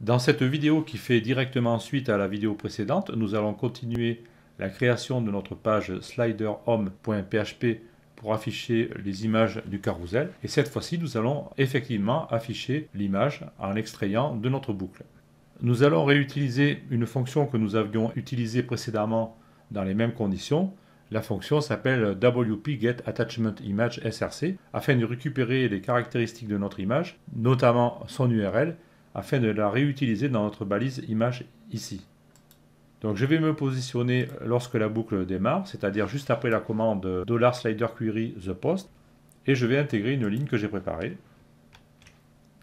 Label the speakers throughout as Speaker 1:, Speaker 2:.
Speaker 1: Dans cette vidéo qui fait directement suite à la vidéo précédente, nous allons continuer la création de notre page sliderhome.php pour afficher les images du carrousel. Et cette fois-ci, nous allons effectivement afficher l'image en l'extrayant de notre boucle. Nous allons réutiliser une fonction que nous avions utilisée précédemment dans les mêmes conditions. La fonction s'appelle wp-get-attachment-image-src afin de récupérer les caractéristiques de notre image, notamment son URL, afin de la réutiliser dans notre balise image ici. Donc je vais me positionner lorsque la boucle démarre, c'est-à-dire juste après la commande $sliderQuery ThePost, et je vais intégrer une ligne que j'ai préparée,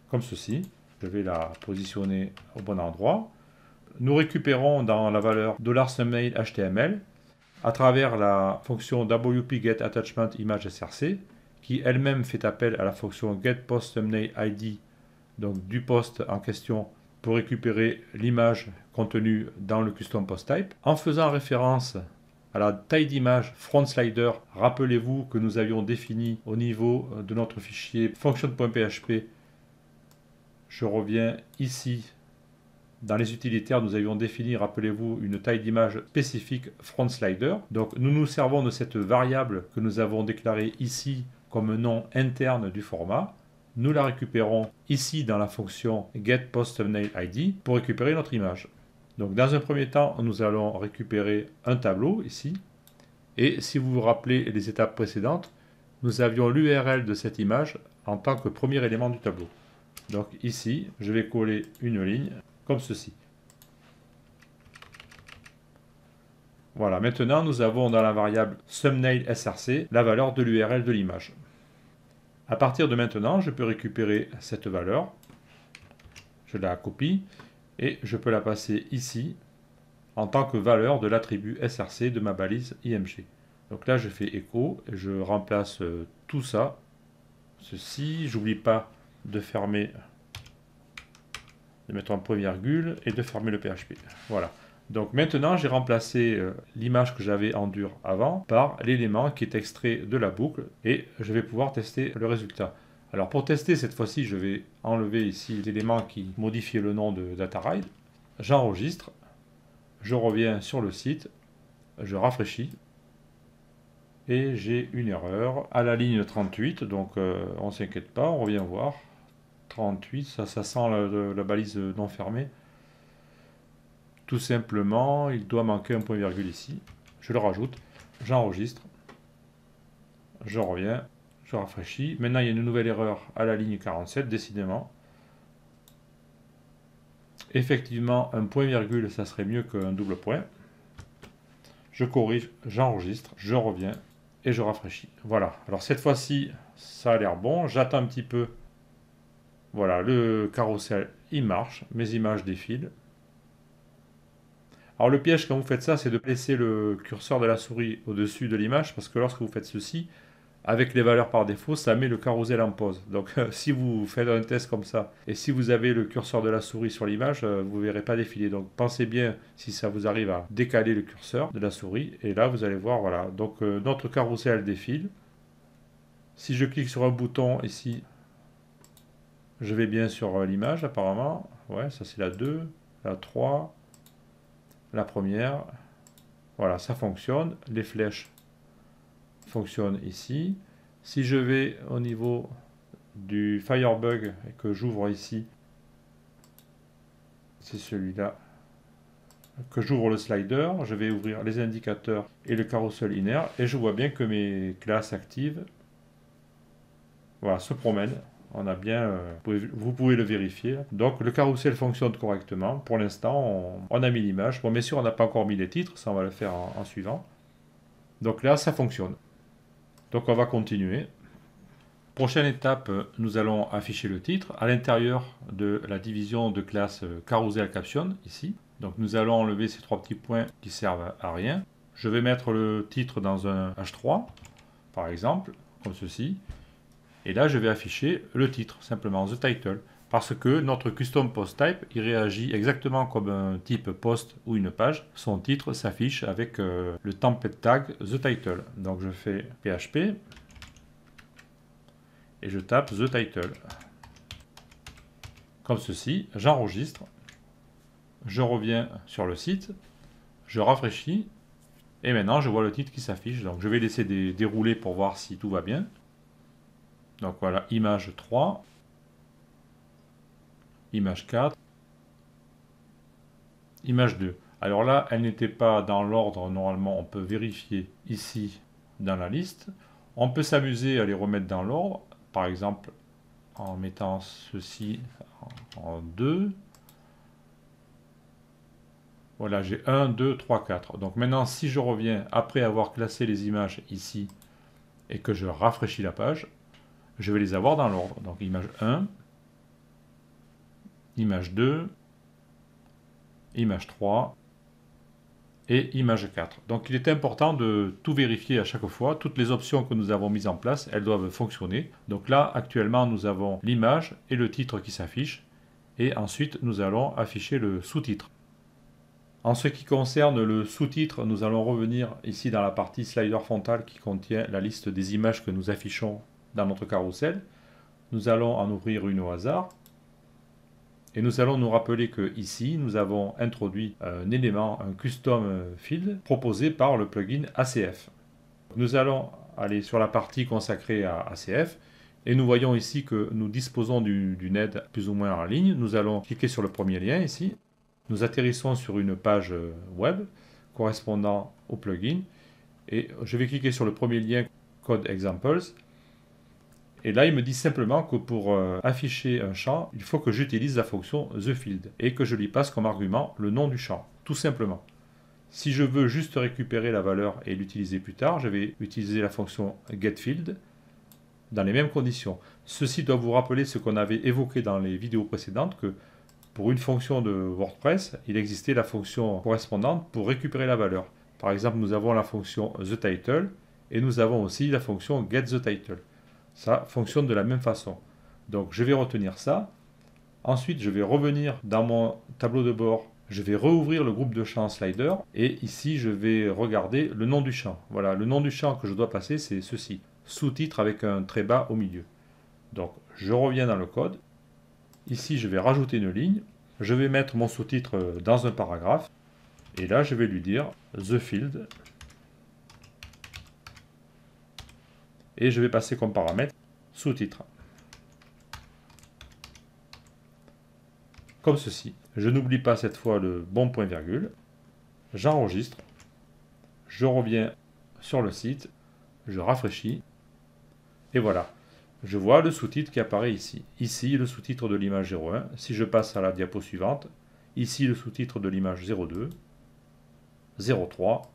Speaker 1: comme ceci. Je vais la positionner au bon endroit. Nous récupérons dans la valeur $thumbnail.html à travers la fonction wp-get-attachment-image-src qui elle-même fait appel à la fonction getPostThumbnailID, donc du post en question, pour récupérer l'image contenue dans le custom post type. En faisant référence à la taille d'image front slider, rappelez-vous que nous avions défini au niveau de notre fichier function.php. Je reviens ici. Dans les utilitaires, nous avions défini, rappelez-vous, une taille d'image spécifique front slider. Donc nous nous servons de cette variable que nous avons déclarée ici comme nom interne du format. Nous la récupérons ici dans la fonction getPostThumbnailID pour récupérer notre image. Donc dans un premier temps, nous allons récupérer un tableau ici. Et si vous vous rappelez les étapes précédentes, nous avions l'URL de cette image en tant que premier élément du tableau. Donc ici, je vais coller une ligne comme ceci. Voilà, maintenant nous avons dans la variable thumbnail.src la valeur de l'URL de l'image. À partir de maintenant, je peux récupérer cette valeur, je la copie et je peux la passer ici en tant que valeur de l'attribut src de ma balise img. Donc là, je fais écho et je remplace tout ça, ceci, j'oublie pas de fermer, de mettre un point virgule et de fermer le PHP. Voilà. Donc maintenant, j'ai remplacé l'image que j'avais en dur avant par l'élément qui est extrait de la boucle et je vais pouvoir tester le résultat. Alors pour tester cette fois-ci, je vais enlever ici l'élément qui modifiait le nom de DataRide. J'enregistre, je reviens sur le site, je rafraîchis et j'ai une erreur à la ligne 38, donc on ne s'inquiète pas, on revient voir. 38, ça sent la balise non fermée. Tout simplement, il doit manquer un point virgule ici. Je le rajoute, j'enregistre, je reviens, je rafraîchis. Maintenant, il y a une nouvelle erreur à la ligne 47, décidément. Effectivement, un point virgule, ça serait mieux qu'un double point. Je corrige, j'enregistre, je reviens et je rafraîchis. Voilà, alors cette fois-ci, ça a l'air bon. J'attends un petit peu. Voilà, le carrousel, il marche, mes images défilent. Alors le piège quand vous faites ça, c'est de laisser le curseur de la souris au-dessus de l'image, parce que lorsque vous faites ceci, avec les valeurs par défaut, ça met le carrousel en pause. Donc si vous faites un test comme ça, et si vous avez le curseur de la souris sur l'image, vous ne verrez pas défiler. Donc pensez bien si ça vous arrive à décaler le curseur de la souris, et là vous allez voir, voilà. Donc notre carrousel défile. Si je clique sur un bouton ici, je vais bien sur l'image apparemment. Ouais, ça c'est la 2, la 3... la première, voilà, ça fonctionne. Les flèches fonctionnent ici. Si je vais au niveau du Firebug et que j'ouvre ici, c'est celui-là, que j'ouvre le slider, je vais ouvrir les indicateurs et le carousel inner et je vois bien que mes classes actives, voilà, se promènent. On a bien, vous pouvez le vérifier. Donc le carrousel fonctionne correctement. Pour l'instant, on a mis l'image. Bon, bien sûr, on n'a pas encore mis les titres. Ça, on va le faire en suivant. Donc là, ça fonctionne. Donc on va continuer. Prochaine étape, nous allons afficher le titre à l'intérieur de la division de classe Carousel Caption, ici. Donc nous allons enlever ces trois petits points qui servent à rien. Je vais mettre le titre dans un H3, par exemple, comme ceci. Et là, je vais afficher le titre, simplement, the title. Parce que notre custom post type, il réagit exactement comme un type post ou une page. Son titre s'affiche avec le template tag the title. Donc je fais PHP et je tape the title. Comme ceci, j'enregistre. je reviens sur le site, je rafraîchis, et maintenant je vois le titre qui s'affiche. Donc je vais laisser dérouler pour voir si tout va bien. Donc voilà, image 3, image 4, image 2. Alors là, elle n'était pas dans l'ordre, normalement on peut vérifier ici dans la liste. On peut s'amuser à les remettre dans l'ordre, par exemple en mettant ceci en 2. Voilà, j'ai 1, 2, 3, 4. Donc maintenant, si je reviens après avoir classé les images ici et que je rafraîchis la page, je vais les avoir dans l'ordre. Donc image 1, image 2, image 3 et image 4. Donc il est important de tout vérifier à chaque fois. Toutes les options que nous avons mises en place, elles doivent fonctionner. Donc là, actuellement, nous avons l'image et le titre qui s'affichent. Et ensuite, nous allons afficher le sous-titre. En ce qui concerne le sous-titre, nous allons revenir ici dans la partie slider frontal qui contient la liste des images que nous affichons dans notre carrousel. Nous allons en ouvrir une au hasard. Et nous allons nous rappeler que ici, nous avons introduit un élément, un custom field, proposé par le plugin ACF. Nous allons aller sur la partie consacrée à ACF, et nous voyons ici que nous disposons d'une aide plus ou moins en ligne. Nous allons cliquer sur le premier lien ici. Nous atterrissons sur une page web correspondant au plugin, et je vais cliquer sur le premier lien Code Examples. Et là, il me dit simplement que pour afficher un champ, il faut que j'utilise la fonction TheField et que je lui passe comme argument le nom du champ, tout simplement. Si je veux juste récupérer la valeur et l'utiliser plus tard, je vais utiliser la fonction getField dans les mêmes conditions. Ceci doit vous rappeler ce qu'on avait évoqué dans les vidéos précédentes, que pour une fonction de WordPress, il existait la fonction correspondante pour récupérer la valeur. Par exemple, nous avons la fonction TheTitle et nous avons aussi la fonction getTheTitle. Ça fonctionne de la même façon. Donc je vais retenir ça. Ensuite, je vais revenir dans mon tableau de bord. Je vais rouvrir le groupe de champs slider. Et ici, je vais regarder le nom du champ. Voilà, le nom du champ que je dois passer, c'est ceci. Sous-titre avec un trait bas au milieu. Donc je reviens dans le code. Ici, je vais rajouter une ligne. Je vais mettre mon sous-titre dans un paragraphe. Et là, je vais lui dire TheField. Et je vais passer comme paramètre sous-titre. Comme ceci. Je n'oublie pas cette fois le bon point virgule. J'enregistre. Je reviens sur le site. Je rafraîchis. Et voilà. Je vois le sous-titre qui apparaît ici. Ici, le sous-titre de l'image 01. Si je passe à la diapo suivante, ici le sous-titre de l'image 02, 03,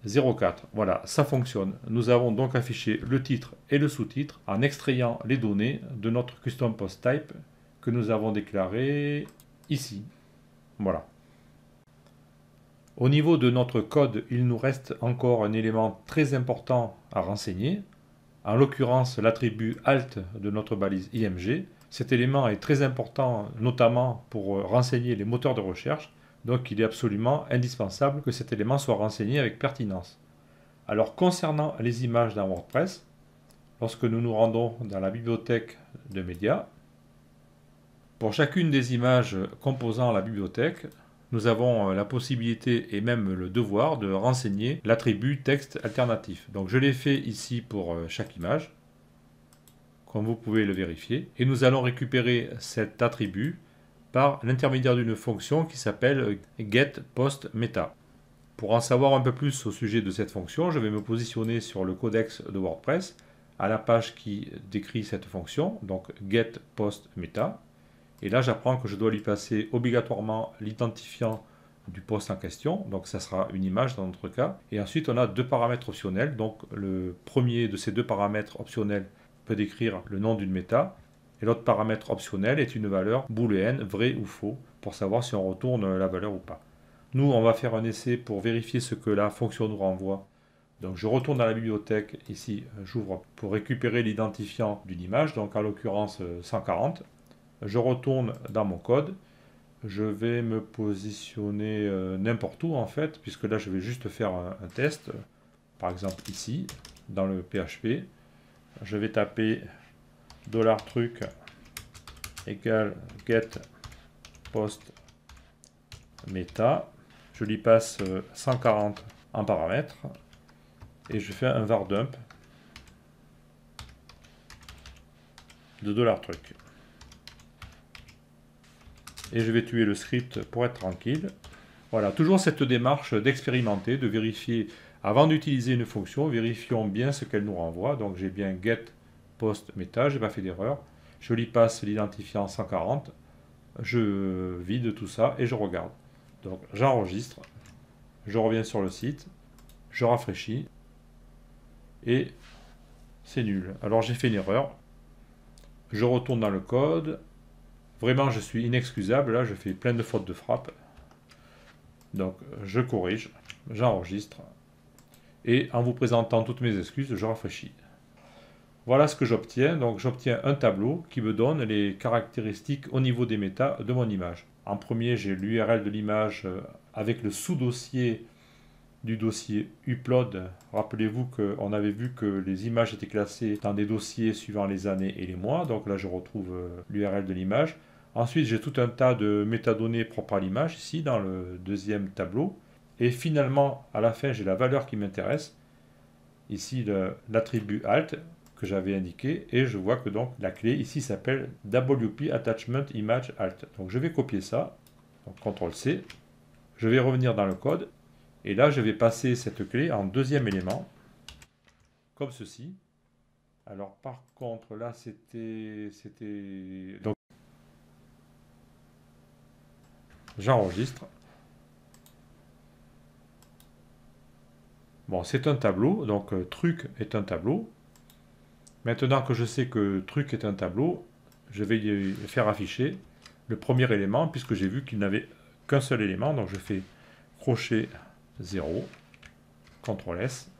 Speaker 1: 04. Voilà, ça fonctionne. Nous avons donc affiché le titre et le sous-titre en extrayant les données de notre custom post type que nous avons déclaré ici. Voilà. Au niveau de notre code, il nous reste encore un élément très important à renseigner, en l'occurrence l'attribut alt de notre balise IMG. Cet élément est très important, notamment pour renseigner les moteurs de recherche, donc il est absolument indispensable que cet élément soit renseigné avec pertinence. Alors concernant les images dans WordPress, lorsque nous nous rendons dans la bibliothèque de médias, pour chacune des images composant la bibliothèque, nous avons la possibilité et même le devoir de renseigner l'attribut texte alternatif. Donc je l'ai fait ici pour chaque image, comme vous pouvez le vérifier. Et nous allons récupérer cet attribut par l'intermédiaire d'une fonction qui s'appelle getPostMeta. Pour en savoir un peu plus au sujet de cette fonction, je vais me positionner sur le codex de WordPress, à la page qui décrit cette fonction, donc getPostMeta. Et là, j'apprends que je dois lui passer obligatoirement l'identifiant du post en question, donc ça sera une image dans notre cas. Et ensuite, on a deux paramètres optionnels, donc le premier de ces deux paramètres optionnels peut décrire le nom d'une méta, et l'autre paramètre optionnel est une valeur booléenne, vrai ou faux, pour savoir si on retourne la valeur ou pas. Nous, on va faire un essai pour vérifier ce que la fonction nous renvoie. Donc je retourne dans la bibliothèque, ici j'ouvre pour récupérer l'identifiant d'une image, donc en l'occurrence 140. Je retourne dans mon code, je vais me positionner n'importe où en fait, puisque là je vais juste faire un test, par exemple ici, dans le PHP. Je vais taper $truc égale get post méta, je lui passe 140 en paramètres, et je fais un var dump de $truc. Et je vais tuer le script pour être tranquille. Voilà, toujours cette démarche d'expérimenter, de vérifier, avant d'utiliser une fonction, vérifions bien ce qu'elle nous renvoie. Donc j'ai bien get post meta, j'ai pas fait d'erreur. Je lui passe l'identifiant 140, je vide tout ça et je regarde. Donc j'enregistre, je reviens sur le site, je rafraîchis, et c'est nul. Alors j'ai fait une erreur, je retourne dans le code, vraiment je suis inexcusable, là je fais plein de fautes de frappe. Donc je corrige, j'enregistre, et en vous présentant toutes mes excuses, je rafraîchis. Voilà ce que j'obtiens. Donc j'obtiens un tableau qui me donne les caractéristiques au niveau des méta de mon image. En premier, j'ai l'URL de l'image avec le sous-dossier du dossier upload. Rappelez-vous qu'on avait vu que les images étaient classées dans des dossiers suivant les années et les mois. Donc là, je retrouve l'URL de l'image. Ensuite, j'ai tout un tas de métadonnées propres à l'image, ici, dans le deuxième tableau. Et finalement, à la fin, j'ai la valeur qui m'intéresse. Ici, l'attribut alt que j'avais indiqué. Et je vois que donc la clé ici s'appelle WP Attachment Image Alt. Donc je vais copier ça. Donc CTRL-C. Je vais revenir dans le code. Et là, je vais passer cette clé en deuxième élément. Comme ceci. Alors par contre, là, c'était... Donc, j'enregistre. Bon, c'est un tableau, donc truc est un tableau. Maintenant que je sais que truc est un tableau, je vais y faire afficher le premier élément, puisque j'ai vu qu'il n'avait qu'un seul élément. Donc je fais crochet 0, CTRL S,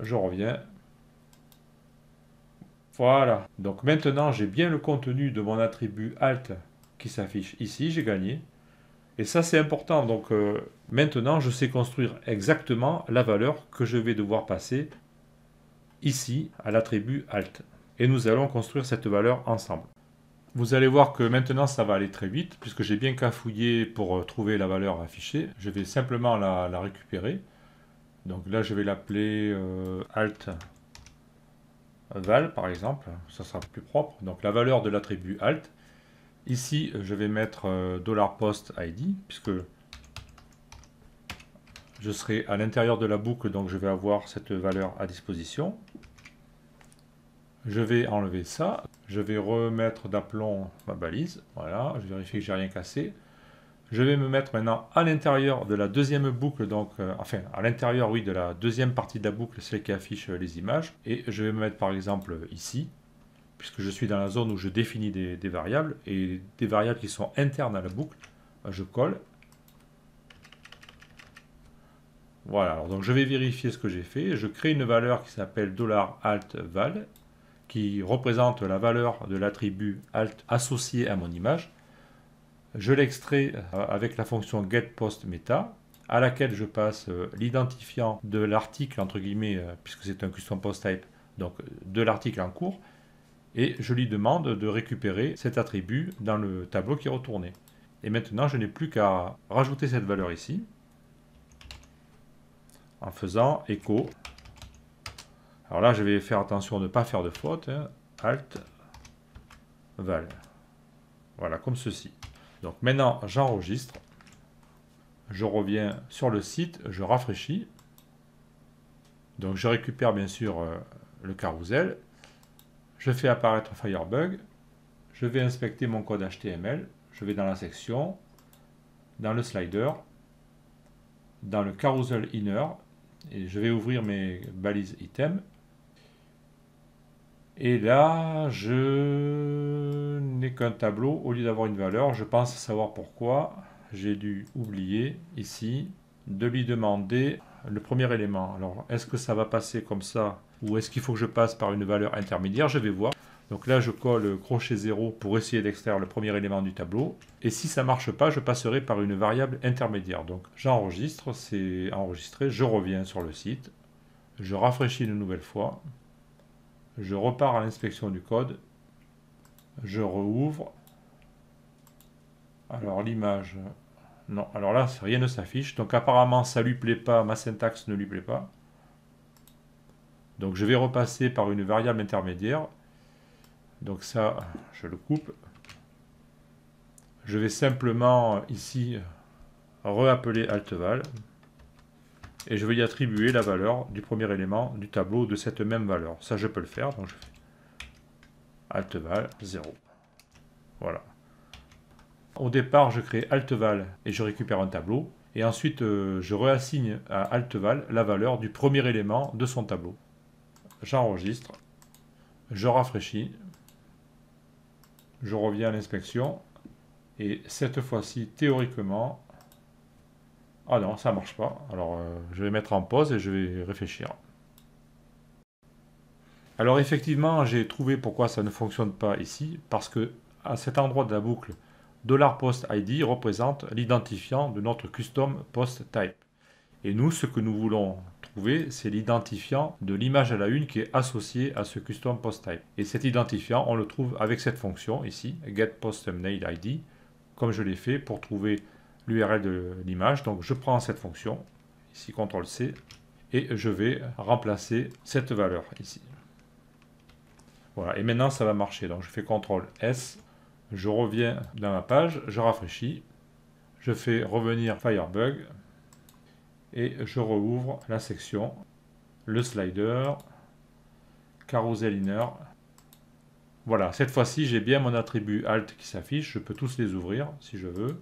Speaker 1: je reviens. Voilà, donc maintenant j'ai bien le contenu de mon attribut alt qui s'affiche ici, j'ai gagné. Et ça c'est important, donc maintenant je sais construire exactement la valeur que je vais devoir passer ici à l'attribut alt. Et nous allons construire cette valeur ensemble. Vous allez voir que maintenant ça va aller très vite, puisque j'ai bien cafouillé pour trouver la valeur affichée. Je vais simplement la récupérer. Donc là je vais l'appeler alt val par exemple, ça sera plus propre. Donc la valeur de l'attribut alt. Ici, je vais mettre $post_id, puisque je serai à l'intérieur de la boucle, donc je vais avoir cette valeur à disposition. Je vais enlever ça. Je vais remettre d'aplomb ma balise. Voilà, je vérifie que j'ai rien cassé. Je vais me mettre maintenant à l'intérieur de la deuxième boucle, donc enfin à l'intérieur, oui, de la deuxième partie de la boucle, celle qui affiche les images. Et je vais me mettre par exemple ici, puisque je suis dans la zone où je définis des variables, et des variables qui sont internes à la boucle, je colle. Voilà, alors donc je vais vérifier ce que j'ai fait. Je crée une valeur qui s'appelle $alt_val, qui représente la valeur de l'attribut alt associé à mon image. Je l'extrais avec la fonction getPostMeta, à laquelle je passe l'identifiant de l'article, entre guillemets, puisque c'est un custom post type, donc de l'article en cours. Et je lui demande de récupérer cet attribut dans le tableau qui est retourné. Et maintenant, je n'ai plus qu'à rajouter cette valeur ici, en faisant echo. Alors là, je vais faire attention de ne pas faire de faute, hein. Alt, val. Voilà, comme ceci. Donc maintenant, j'enregistre. Je reviens sur le site, je rafraîchis. Donc je récupère bien sûr le carrousel. Je fais apparaître Firebug, je vais inspecter mon code HTML, je vais dans la section, dans le slider, dans le carousel inner, et je vais ouvrir mes balises items. Et là, je n'ai qu'un tableau au lieu d'avoir une valeur. Je pense savoir pourquoi. J'ai dû oublier ici de lui demander le premier élément. Alors, est-ce que ça va passer comme ça ou est-ce qu'il faut que je passe par une valeur intermédiaire? Je vais voir. Donc là, je colle crochet 0 pour essayer d'extraire le premier élément du tableau. Et si ça ne marche pas, je passerai par une variable intermédiaire. Donc j'enregistre, c'est enregistré. Je reviens sur le site. Je rafraîchis une nouvelle fois. Je repars à l'inspection du code. Je rouvre. Alors l'image Non, alors là, rien ne s'affiche. Donc apparemment, ça lui plaît pas, ma syntaxe ne lui plaît pas. Donc je vais repasser par une variable intermédiaire. Donc ça, je le coupe. Je vais simplement ici reappeler altval. Et je vais y attribuer la valeur du premier élément du tableau de cette même valeur. Ça, je peux le faire. Donc je fais altval 0. Voilà. Au départ, je crée altval et je récupère un tableau. Et ensuite, je réassigne à altval la valeur du premier élément de son tableau. J'enregistre. Je rafraîchis. Je reviens à l'inspection. Et cette fois-ci, théoriquement... Ah non, ça ne marche pas. Alors, je vais mettre en pause et je vais réfléchir. Alors effectivement, j'ai trouvé pourquoi ça ne fonctionne pas ici. Parce que à cet endroit de la boucle, $PostID représente l'identifiant de notre custom post type. Et nous, ce que nous voulons trouver, c'est l'identifiant de l'image à la une qui est associé à ce custom post type. Et cet identifiant, on le trouve avec cette fonction ici, getPostThumbnailID, comme je l'ai fait pour trouver l'URL de l'image. Donc je prends cette fonction, ici CTRL-C, et je vais remplacer cette valeur ici. Voilà, et maintenant ça va marcher. Donc je fais CTRL-S, je reviens dans ma page, je rafraîchis, je fais revenir Firebug, et je rouvre la section, le slider, carousel inner. Voilà, cette fois-ci j'ai bien mon attribut alt qui s'affiche, je peux tous les ouvrir si je veux.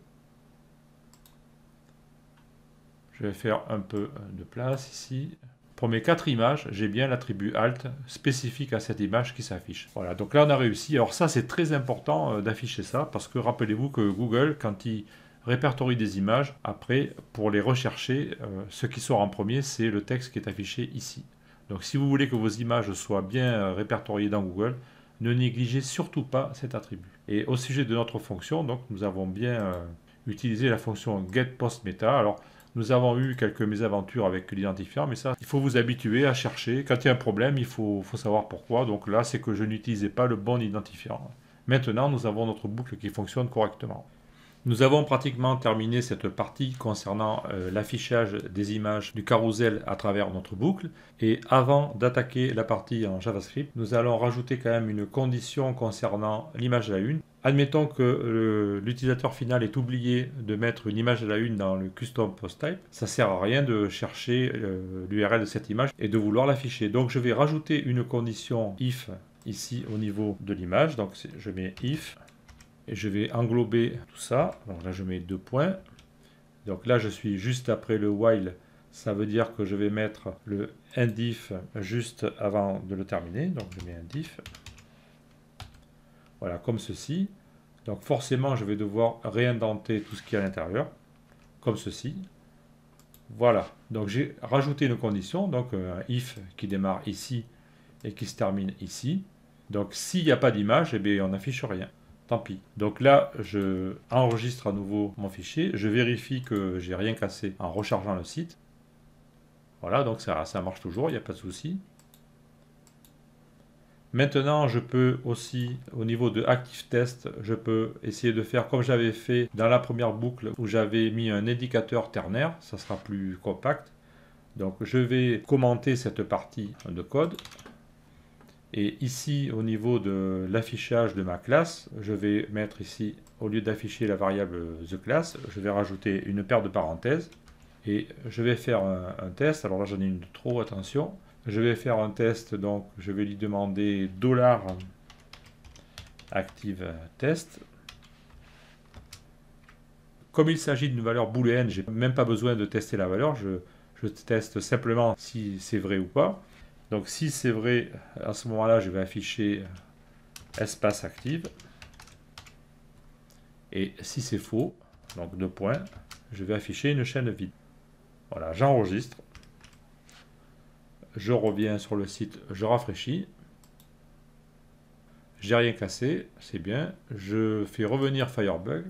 Speaker 1: Je vais faire un peu de place ici. Pour mes 4 images, j'ai bien l'attribut alt spécifique à cette image qui s'affiche. Voilà, donc là on a réussi. Alors ça c'est très important d'afficher ça, parce que rappelez-vous que Google, quand il répertorie des images, après, pour les rechercher, ce qui sort en premier, c'est le texte qui est affiché ici. Donc si vous voulez que vos images soient bien répertoriées dans Google, ne négligez surtout pas cet attribut. Et au sujet de notre fonction, donc, nous avons bien utilisé la fonction getPostMeta. Alors, nous avons eu quelques mésaventures avec l'identifiant, mais ça, il faut vous habituer à chercher. Quand il y a un problème, il faut savoir pourquoi. Donc là, c'est que je n'utilisais pas le bon identifiant. Maintenant, nous avons notre boucle qui fonctionne correctement. Nous avons pratiquement terminé cette partie concernant l'affichage des images du carrousel à travers notre boucle. Et avant d'attaquer la partie en JavaScript, nous allons rajouter quand même une condition concernant l'image à la une. Admettons que l'utilisateur final ait oublié de mettre une image à la une dans le custom post type. Ça ne sert à rien de chercher l'URL de cette image et de vouloir l'afficher. Donc je vais rajouter une condition if ici au niveau de l'image. Donc je mets if. Et je vais englober tout ça. Donc là, je mets 2 points. Donc là, je suis juste après le while. Ça veut dire que je vais mettre le endif juste avant de le terminer. Donc je mets endif. Voilà, comme ceci. Donc forcément, je vais devoir réindenter tout ce qui est à l'intérieur. Comme ceci. Voilà. Donc j'ai rajouté une condition. Donc un if qui démarre ici et qui se termine ici. Donc s'il n'y a pas d'image, eh bien, on n'affiche rien. Tant pis. Donc là, je enregistre à nouveau mon fichier. Je vérifie que j'ai rien cassé en rechargeant le site. Voilà, donc ça marche toujours, il n'y a pas de souci. Maintenant, je peux aussi, au niveau de ActiveTest, je peux essayer de faire comme j'avais fait dans la première boucle où j'avais mis un indicateur ternaire. Ça sera plus compact. Donc je vais commenter cette partie de code. Et ici, au niveau de l'affichage de ma classe, je vais mettre ici, au lieu d'afficher la variable TheClass, je vais rajouter une paire de parenthèses. Et je vais faire un test. Alors là, j'en ai une de trop, attention. Je vais faire un test, donc je vais lui demander $ActiveTest. Comme il s'agit d'une valeur booléenne, je n'ai même pas besoin de tester la valeur. Je teste simplement si c'est vrai ou pas. Donc si c'est vrai, à ce moment-là, je vais afficher espace active. Et si c'est faux, donc 2 points, je vais afficher une chaîne vide. Voilà, j'enregistre. Je reviens sur le site, je rafraîchis. J'ai rien cassé, c'est bien. Je fais revenir Firebug.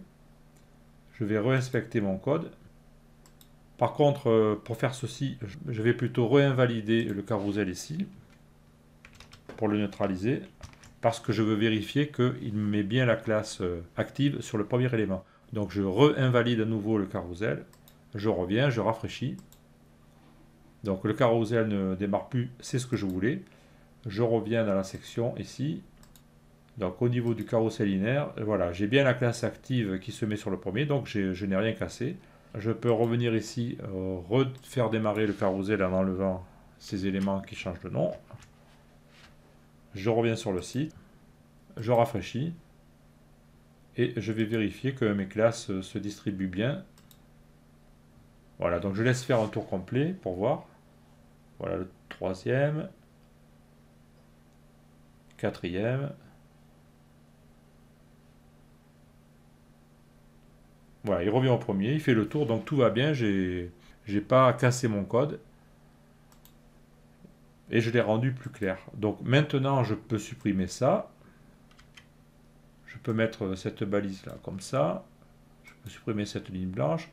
Speaker 1: Je vais réinspecter mon code. Par contre, pour faire ceci, je vais plutôt réinvalider le carrousel ici, pour le neutraliser, parce que je veux vérifier qu'il met bien la classe active sur le premier élément. Donc je re-invalide à nouveau le carrousel. Je reviens, je rafraîchis. Donc le carrousel ne démarre plus, c'est ce que je voulais. Je reviens dans la section ici. Donc au niveau du carrousel linéaire, voilà, j'ai bien la classe active qui se met sur le premier, donc je n'ai rien cassé. Je peux revenir ici, refaire démarrer le carrousel en enlevant ces éléments qui changent de nom. Je reviens sur le site, je rafraîchis, et je vais vérifier que mes classes se distribuent bien. Voilà, donc je laisse faire un tour complet pour voir. Voilà le troisième, quatrième. Voilà, il revient au premier, il fait le tour, donc tout va bien, j'ai pas cassé mon code. Et je l'ai rendu plus clair. Donc maintenant, je peux supprimer ça. Je peux mettre cette balise là comme ça. Je peux supprimer cette ligne blanche.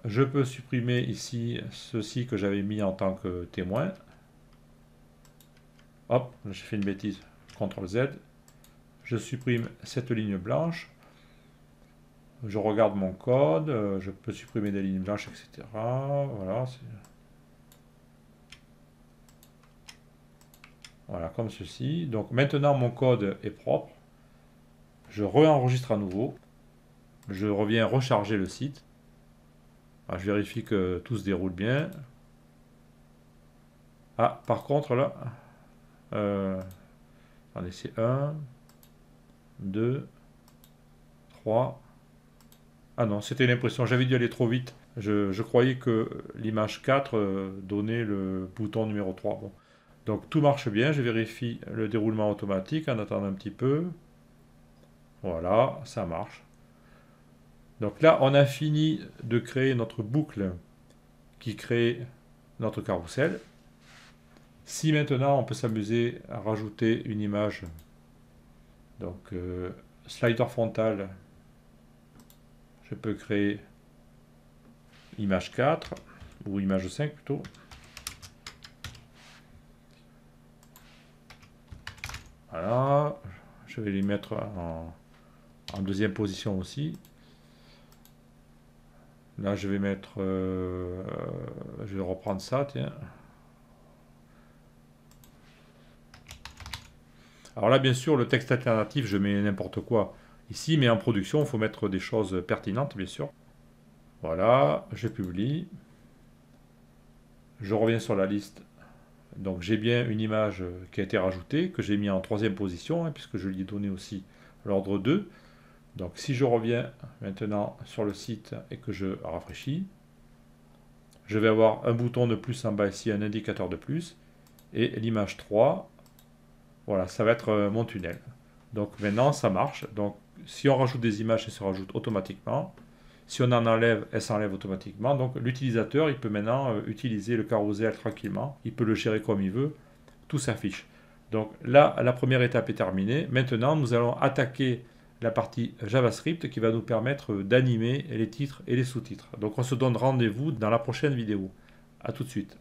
Speaker 1: Je peux supprimer ici ceci que j'avais mis en tant que témoin. Hop, j'ai fait une bêtise. CTRL Z. Je supprime cette ligne blanche. Je regarde mon code. Je peux supprimer des lignes blanches, etc. Voilà. Voilà, comme ceci. Donc maintenant, mon code est propre. Je réenregistre à nouveau. Je reviens recharger le site. Alors, je vérifie que tout se déroule bien. Ah, par contre, là... attendez, c'est 1, 2, 3... Ah non, c'était l'impression. J'avais dû aller trop vite. Je croyais que l'image 4 donnait le bouton numéro 3. Bon. Donc tout marche bien. Je vérifie le déroulement automatique en attendant un petit peu. Voilà, ça marche. Donc là, on a fini de créer notre boucle qui crée notre carrousel. Si maintenant on peut s'amuser à rajouter une image, donc slider frontal, je peux créer image 4 ou image 5 plutôt. Voilà, je vais les mettre en deuxième position aussi. Là, je vais mettre... je vais reprendre ça, tiens. Alors là, bien sûr, le texte alternatif, je mets n'importe quoi ici, mais en production, il faut mettre des choses pertinentes, bien sûr. Voilà, je publie. Je reviens sur la liste. Donc j'ai bien une image qui a été rajoutée, que j'ai mis en troisième position, hein, puisque je lui ai donné aussi l'ordre 2. Donc si je reviens maintenant sur le site et que je rafraîchis, je vais avoir un bouton de plus en bas ici, un indicateur de plus, et l'image 3, voilà, ça va être mon tunnel. Donc maintenant ça marche. Donc si on rajoute des images, elles se rajoutent automatiquement. Si on en enlève, elles s'enlèvent automatiquement. Donc l'utilisateur, il peut maintenant utiliser le carrousel tranquillement. Il peut le gérer comme il veut. Tout s'affiche. Donc là, la première étape est terminée. Maintenant, nous allons attaquer la partie JavaScript qui va nous permettre d'animer les titres et les sous-titres. Donc on se donne rendez-vous dans la prochaine vidéo. A tout de suite.